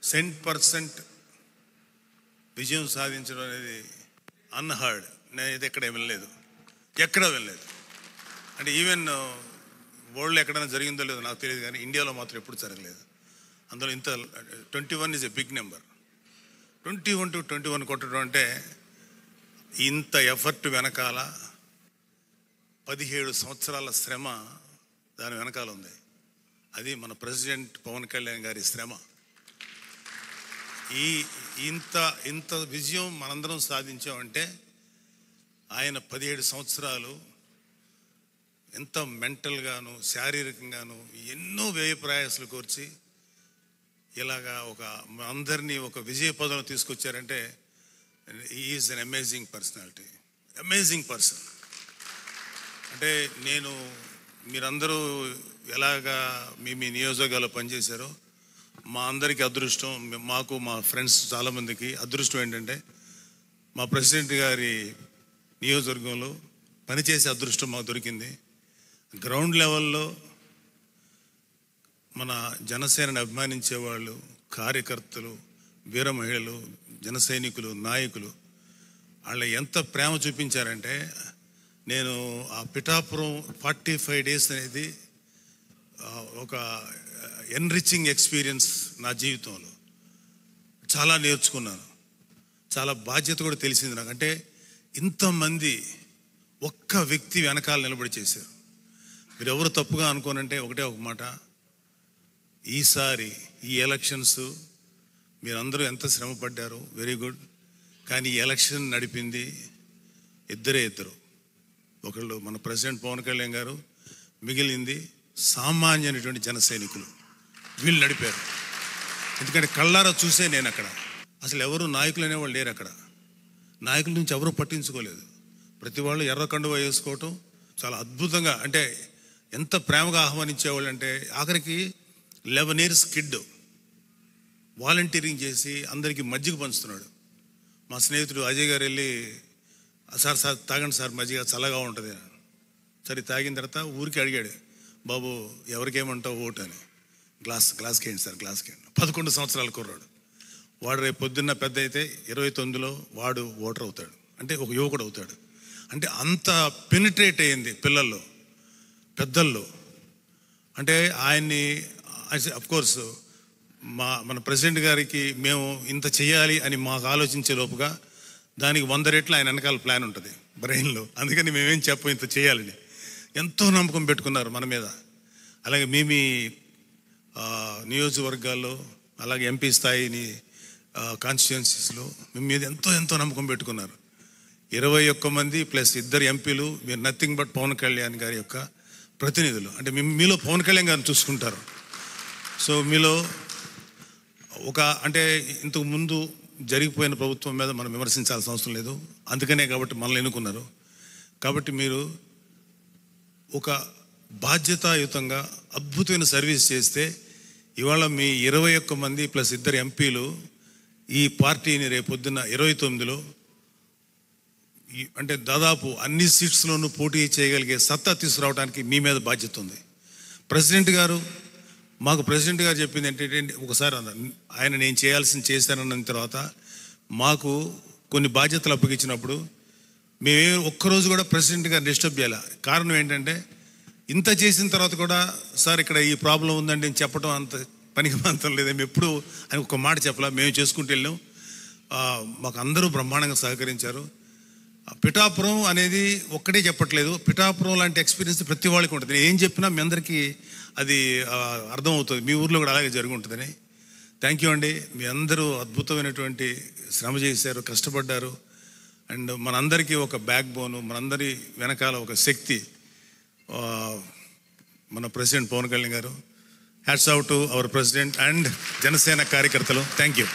100% విజయం సాధించడం అనేది అన్హర్డ్. నేను ఇది ఎక్కడ వినలేదు. అంటే ఈవెన్ వరల్డ్లో ఎక్కడైనా జరిగిందో లేదో నాకు తెలియదు, కానీ ఇండియాలో మాత్రం ఎప్పుడు జరగలేదు. అందులో ఇంత 21 is a big number. 21 to 21 కొట్టడం అంటే ఇంత ఎఫర్ట్ వెనకాల 17 సంవత్సరాల శ్రమ దాని వెనకాల ఉంది. అది మన ప్రెసిడెంట్ పవన్ కళ్యాణ్ గారి శ్రమ. ఇంత విజయం మనందరం సాధించామంటే ఆయన 17 సంవత్సరాలు ఎంత మెంటల్గాను శారీరకంగాను ఎన్నో వ్యయ ప్రయాసాలు కోర్చి ఇలాగా అందరినీ ఒక విజయ పదంలో తీసుకొచ్చారంటే is an amazing personality, amazing person. అంటే మీరందరూ ఎలాగా మీ నియోజకవర్గాల్లో పనిచేశారో మా అందరికీ అదృష్టం, మాకు మా ఫ్రెండ్స్ చాలామందికి అదృష్టం ఏంటంటే మా ప్రెసిడెంట్ గారి నియోజకవర్గంలో పనిచేసే అదృష్టం మాకు దొరికింది. గ్రౌండ్ లెవెల్లో మన జనసేనని అభిమానించే వాళ్ళు, కార్యకర్తలు, వీర మహిళలు, జన సైనికులు, నాయకులు వాళ్ళు ఎంత ప్రేమ చూపించారంటే నేను ఆ పిఠాపురం 45 days అనేది ఒక ఎన్రిచింగ్ ఎక్స్పీరియన్స్ నా జీవితంలో. చాలా నేర్చుకున్నాను, చాలా బాధ్యత కూడా తెలిసింది నాకు. అంటే ఇంతమంది ఒక్క వ్యక్తి వెనకాల నిలబడి చేశారు. మీరు ఎవరు తప్పుగా అనుకోనంటే ఒకటే ఒక మాట, ఈసారి ఈ ఎలక్షన్స్ మీరందరూ ఎంత శ్రమ పడ్డారు, వెరీ గుడ్. కానీ ఈ ఎలక్షన్ నడిపింది ఇద్దరు. ఒకళ్ళు మన ప్రెసిడెంట్ పవన్ కళ్యాణ్ గారు, మిగిలింది సామాన్యమైనటువంటి జన సైనికులు. వీళ్ళు నడిపారు. ఎందుకంటే కళ్ళారా చూసే నేను అక్కడ. అసలు ఎవరు నాయకులు అనేవాళ్ళు లేరు అక్కడ. నాయకుల నుంచి ఎవరూ పట్టించుకోలేదు. ప్రతి వాళ్ళు ఎర్ర కండువా వేసుకోవటం చాలా అద్భుతంగా, అంటే ఎంత ప్రేమగా ఆహ్వానించేవాళ్ళు అంటే ఆఖరికి 11 years కిడ్ వాలంటీరింగ్ చేసి అందరికీ మజ్జిగ పంచుతున్నాడు. మా స్నేహితుడు అజయ్ గారు వెళ్ళి సార్ తాగండి సార్ మజ్జిగ చల్లగా ఉంటుంది. సరే తాగిన తర్వాత ఊరికి అడిగాడు, బాబు ఎవరికేమంటావు ఓటు అని. గ్లాస్కి ఏంటి సార్, గ్లాస్కి ఏంటి. 11 సంవత్సరాల కుర్రాడు వాడు. రేపు పొద్దున్న పెద్ద అయితే 29లో వాడు ఓటర్ అవుతాడు, అంటే ఒక యువకుడు అవుతాడు. అంటే అంత పెనిట్రేట్ అయ్యింది పిల్లల్లో, పెద్దల్లో. అంటే ఆయన్ని అఫ్కోర్స్ మన ప్రెసిడెంట్ గారికి మేము ఇంత చేయాలి అని మాకు ఆలోచించే లోపుగా దానికి 100 రెట్లు ఆయన వెనకాల ప్లాన్ ఉంటుంది బ్రెయిన్లో. అందుకని మేమేం చెప్పం ఇంత చేయాలని. ఎంతో నమ్మకం పెట్టుకున్నారు మన మీద. అలాగే మీ నియోజకవర్గాల్లో, అలాగే ఎంపీ స్థాయిని కాన్స్టిట్యుయెన్సీస్లో మీ మీద ఎంతో నమ్మకం పెట్టుకున్నారు. 21 మంది ప్లస్ 2 ఎంపీలు. మీరు నథింగ్ బట్ పవన్ కళ్యాణ్ గారి యొక్క ప్రతినిధులు. అంటే మీలో పవన్ కళ్యాణ్ గారిని చూసుకుంటారు. సో మీలో అంటే ఇంతకు ముందు జరిగిపోయిన ప్రభుత్వం మీద మనం విమర్శించాల్సిన అవసరం లేదు. అందుకనే కాబట్టి మనల్ని ఎన్నుకున్నారు. కాబట్టి మీరు ఒక బాధ్యతాయుతంగా అద్భుతమైన సర్వీస్ చేస్తే ఇవాళ మీ 21 మంది ప్లస్ 2 ఎంపీలు ఈ పార్టీని రేపొద్దున 29లో అంటే దాదాపు అన్ని సీట్స్లోనూ పోటీ చేయగలిగే సత్తా తీసుకురావడానికి మీ మీద బాధ్యత ఉంది. మాకు ప్రెసిడెంట్ గారు చెప్పింది ఏంటంటే, ఒకసారి ఆయన నేను చేశానన్న తర్వాత మాకు కొన్ని బాధ్యతలు అప్పగించినప్పుడు మేమే ఒక్కరోజు కూడా ప్రెసిడెంట్ గారు డిస్టర్బ్ చేయాలి. కారణం ఏంటంటే ఇంత చేసిన తర్వాత కూడా సార్ ఇక్కడ ఈ ప్రాబ్లం ఉందండి అని చెప్పడం అంత పనికి మాత్రం లేదు. మేము ఎప్పుడు అని ఒక మాట చెప్పాల, మేము చేసుకుంటూ వెళ్ళాం. మాకు అందరూ బ్రహ్మాండంగా సహకరించారు. పిఠాపురం అనేది ఒక్కటే చెప్పట్లేదు, పిఠాపురం లాంటి ఎక్స్పీరియన్స్ ప్రతి వాళ్ళకి ఉంటుంది. ఏం చెప్పినా మీ అందరికీ అది అర్థమవుతుంది. మీ ఊర్లో కూడా అలాగే జరిగి ఉంటుందని. థ్యాంక్ యూ అండి. మీ అందరూ అద్భుతమైనటువంటి శ్రమ చేశారు, కష్టపడ్డారు. అండ్ మనందరికీ ఒక బ్యాక్ బోను, మనందరి వెనకాల ఒక శక్తి మన ప్రెసిడెంట్ పవన్ కళ్యాణ్ గారు. Hats out to our president and Janasena కార్యకర్తలు. Thank you.